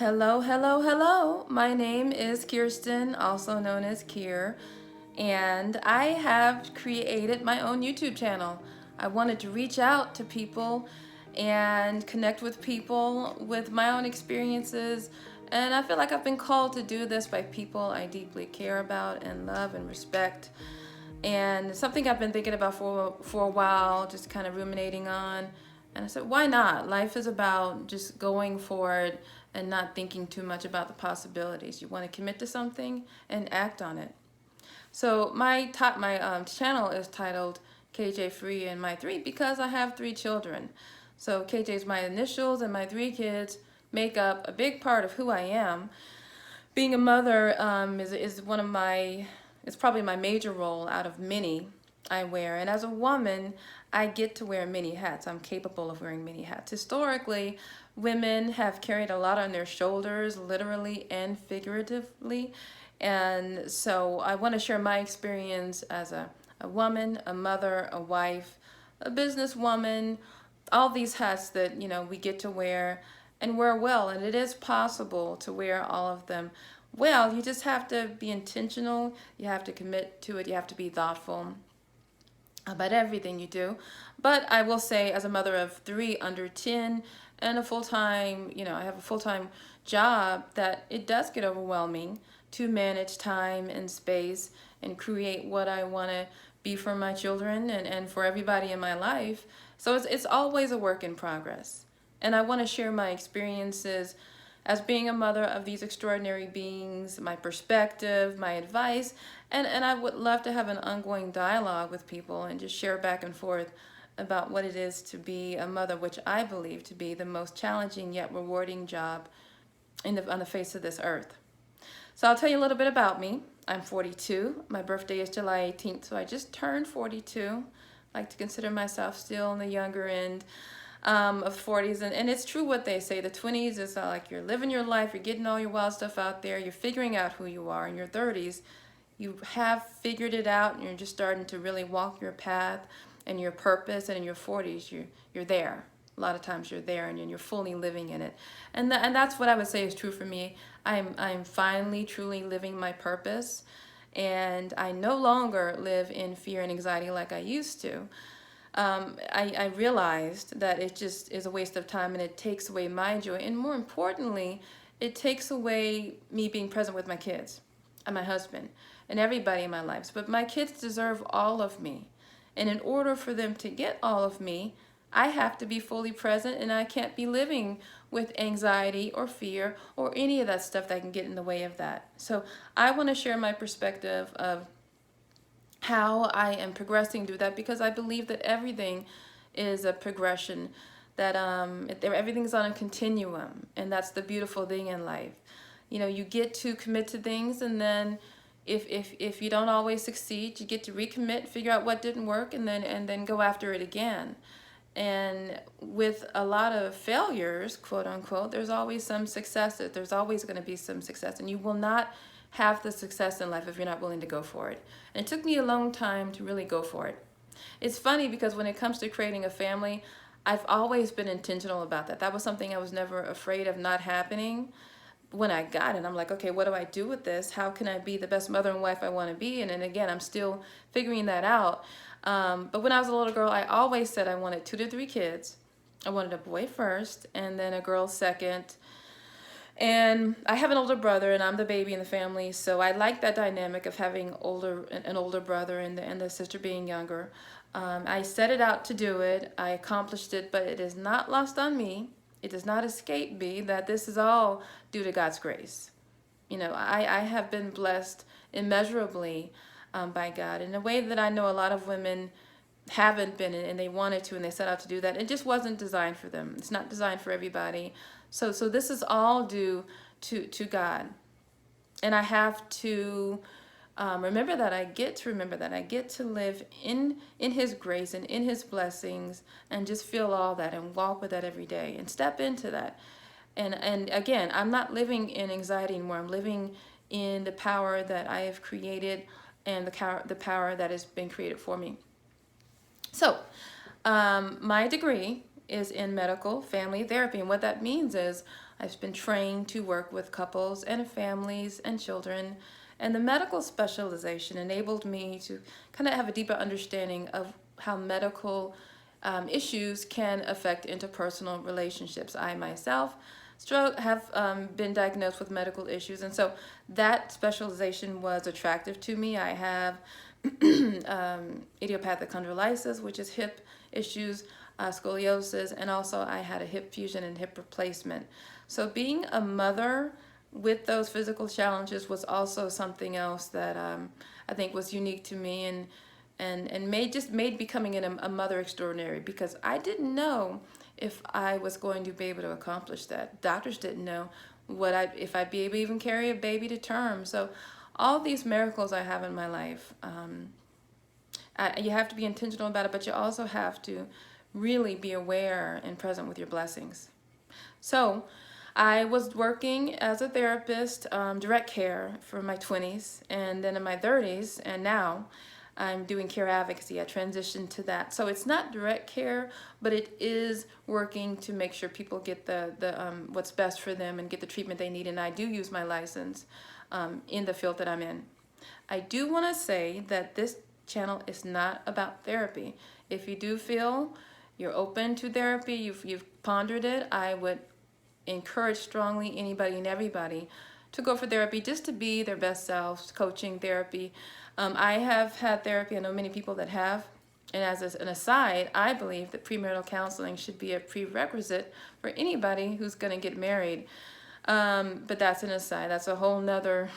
Hello, hello, hello. My name is Kirsten, also known as Kier, and I have created my own YouTube channel. I wanted to reach out to people and connect with people with my own experiences, and I feel like I've been called to do this by people I deeply care about and love and respect. And something I've been thinking about for a while, just kind of ruminating on. And I said, why not? Life is about just going for it and not thinking too much about the possibilities. You want to commit to something and act on it. So my channel is titled KJ Free and My Three because I have three children. So KJ is my initials, and my three kids make up a big part of who I am. Being a mother is one of my, it's probably my major role out of many I wear. And as a woman, I get to wear many hats. I'm capable of wearing many hats. Historically, women have carried a lot on their shoulders, literally and figuratively. And so I want to share my experience as a woman, a mother, a wife, a businesswoman, all these hats that, we get to wear and wear well. And it is possible to wear all of them well. You just have to be intentional. You have to commit to it. You have to be thoughtful about everything you do. But I will say, as a mother of three under 10 and a full-time, I have a full-time job, that it does get overwhelming to manage time and space and create what I want to be for my children and for everybody in my life. So it's always a work in progress. And I want to share my experiences as being a mother of these extraordinary beings, my perspective, my advice, and I would love to have an ongoing dialogue with people and just share back and forth about what it is to be a mother, which I believe to be the most challenging yet rewarding job on the face of this earth. So I'll tell you a little bit about me. I'm 42. My birthday is July 18th, so I just turned 42. I like to consider myself still on the younger end of 40s. And it's true what they say. The 20s is like you're living your life, you're getting all your wild stuff out there, you're figuring out who you are. In your 30s, you have figured it out and you're just starting to really walk your path and your purpose. And in your 40s, you're there. A lot of times you're there and you're fully living in it. And that's what I would say is true for me. I'm finally truly living my purpose, and I no longer live in fear and anxiety like I used to. I realized that it just is a waste of time and it takes away my joy. And more importantly, it takes away me being present with my kids and my husband and everybody in my life. But my kids deserve all of me. And in order for them to get all of me, I have to be fully present, and I can't be living with anxiety or fear or any of that stuff that can get in the way of that. So I want to share my perspective of how I am progressing through that, because I believe that everything is a progression, that everything's on a continuum, and that's the beautiful thing in life. You get to commit to things, and then if you don't always succeed, you get to recommit, figure out what didn't work, and then go after it again. And with a lot of failures, quote unquote, there's always some successes. There's always going to be some success, and you will not have the success in life if you're not willing to go for it. And it took me a long time to really go for it. It's funny because when it comes to creating a family, I've always been intentional about that. That was something I was never afraid of not happening. When I got it, I'm like, okay, what do I do with this? How can I be the best mother and wife I want to be? And then again, I'm still figuring that out. But when I was a little girl, I always said I wanted 2 to 3 kids. I wanted a boy first and then a girl second. And I have an older brother, and I'm the baby in the family, so I like that dynamic of having an older brother and the sister being younger. I set it out to do it. I accomplished it, but it is not lost on me. It does not escape me that this is all due to God's grace. I have been blessed immeasurably by God in a way that I know a lot of women haven't been, and they wanted to, and they set out to do that. It just wasn't designed for them. It's not designed for everybody. So this is all due to God. And I have to remember that. I get to live in His grace and in His blessings, and just feel all that and walk with that every day and step into that. And again, I'm not living in anxiety anymore. I'm living in the power that I have created, and the power that has been created for me. So my degree is in medical family therapy. And what that means is I've been trained to work with couples and families and children. And the medical specialization enabled me to kind of have a deeper understanding of how medical issues can affect interpersonal relationships. I myself have been diagnosed with medical issues, and so that specialization was attractive to me. I have idiopathic chondrolysis, which is hip issues, scoliosis, and also I had a hip fusion and hip replacement. So being a mother with those physical challenges was also something else that I think was unique to me, and made becoming a mother extraordinary, because I didn't know if I was going to be able to accomplish that. Doctors didn't know if I'd be able to even carry a baby to term. So all these miracles I have in my life, you have to be intentional about it, but you also have to really be aware and present with your blessings. So I was working as a therapist, direct care, for my 20s, and then in my 30s, and now I'm doing care advocacy. I transitioned to that. So it's not direct care, but it is working to make sure people get the what's best for them and get the treatment they need. And I do use my license in the field that I'm in. I do want to say that this channel is not about therapy. If you do feel you're open to therapy, you've pondered it, I would encourage strongly anybody and everybody to go for therapy, just to be their best selves. Coaching, therapy. I have had therapy. I know many people that have. And as an aside, I believe that premarital counseling should be a prerequisite for anybody who's going to get married. But that's an aside. That's a whole nother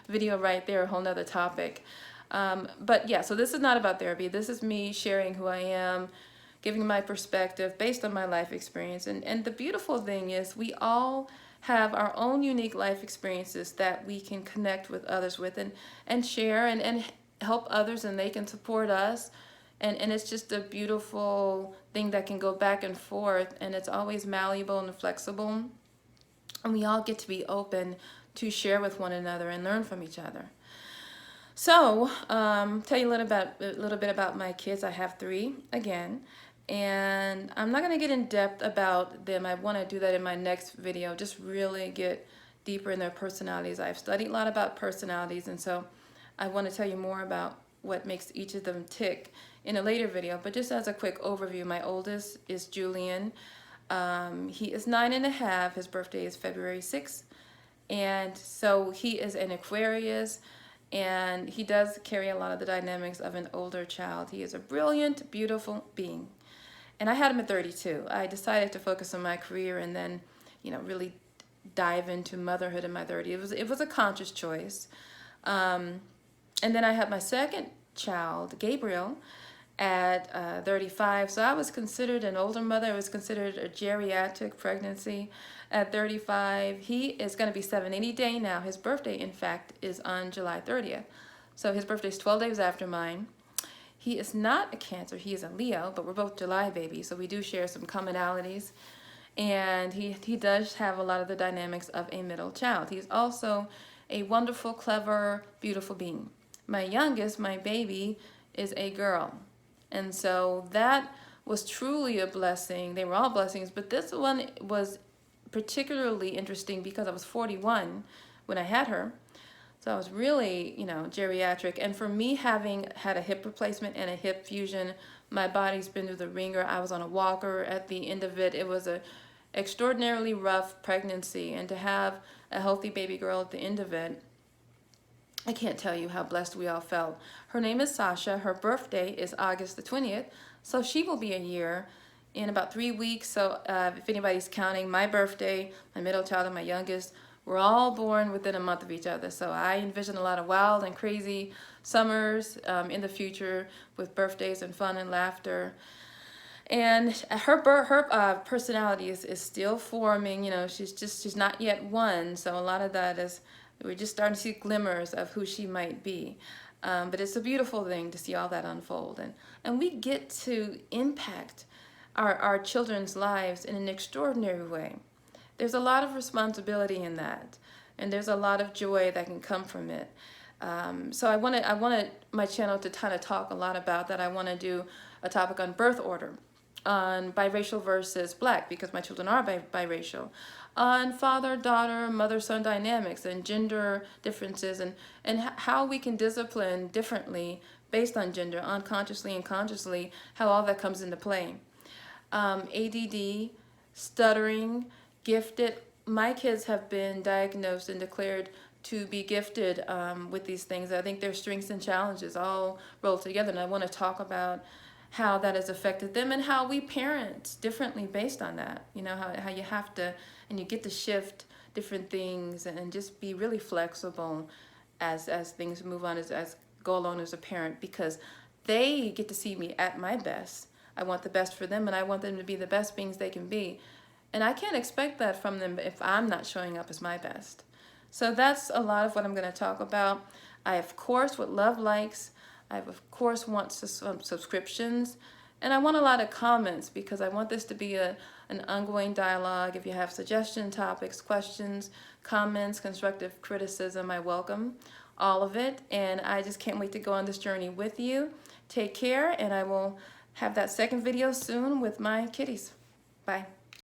video right there, a whole nother topic. But yeah, so this is not about therapy. This is me sharing who I am, giving my perspective based on my life experience. And the beautiful thing is we all have our own unique life experiences that we can connect with others with, and share and help others, and they can support us. And it's just a beautiful thing that can go back and forth, and it's always malleable and flexible. And we all get to be open to share with one another and learn from each other. So, tell you a little bit about my kids. I have 3 again. And I'm not going to get in depth about them. I want to do that in my next video, just really get deeper in their personalities. I've studied a lot about personalities, and so I want to tell you more about what makes each of them tick in a later video. But just as a quick overview, my oldest is Julian. He is 9.5. His birthday is February 6th. And so he is an Aquarius, and he does carry a lot of the dynamics of an older child. He is a brilliant, beautiful being. And I had him at 32. I decided to focus on my career and then, really dive into motherhood in my 30s. It was a conscious choice. And then I had my second child, Gabriel, at 35. So I was considered an older mother. I was considered a geriatric pregnancy at 35. He is going to be 7 any day now. His birthday, in fact, is on July 30th. So his birthday is 12 days after mine. He is not a Cancer, he is a Leo, but we're both July babies, so we do share some commonalities. And he does have a lot of the dynamics of a middle child. He's also a wonderful, clever, beautiful being. My youngest, my baby, is a girl. And so that was truly a blessing. They were all blessings, but this one was particularly interesting because I was 41 when I had her. So I was really, geriatric. And for me, having had a hip replacement and a hip fusion, my body's been through the ringer. I was on a walker at the end of it. It was a extraordinarily rough pregnancy. And to have a healthy baby girl at the end of it, I can't tell you how blessed we all felt. Her name is Sasha. Her birthday is August the 20th. So she will be a year in about 3 weeks. So if anybody's counting, my birthday, my middle child, and my youngest, we're all born within a month of each other. So I envision a lot of wild and crazy summers in the future with birthdays and fun and laughter. And her personality is still forming. She's not yet one. So a lot of that is, we're just starting to see glimmers of who she might be. But it's a beautiful thing to see all that unfold. And we get to impact our children's lives in an extraordinary way. There's a lot of responsibility in that, and there's a lot of joy that can come from it. So I wanted my channel to kind of talk a lot about that. I want to do a topic on birth order. on biracial versus black, because my children are biracial, on father-daughter, mother-son dynamics and gender differences, and how we can discipline differently based on gender, unconsciously and consciously, how all that comes into play. ADD, stuttering, gifted. My kids have been diagnosed and declared to be gifted with these things. I think their strengths and challenges all rolled together, and I want to talk about how that has affected them and how we parent differently based on that. You know, how you have to, and you get to shift different things and just be really flexible as things move on, as go along as a parent, because they get to see me at my best. I want the best for them, and I want them to be the best beings they can be. And I can't expect that from them if I'm not showing up as my best. So that's a lot of what I'm going to talk about. I, of course, would love likes. I, of course, want subscriptions. And I want a lot of comments, because I want this to be an ongoing dialogue. If you have suggestion topics, questions, comments, constructive criticism, I welcome all of it. And I just can't wait to go on this journey with you. Take care, and I will have that second video soon with my kitties. Bye.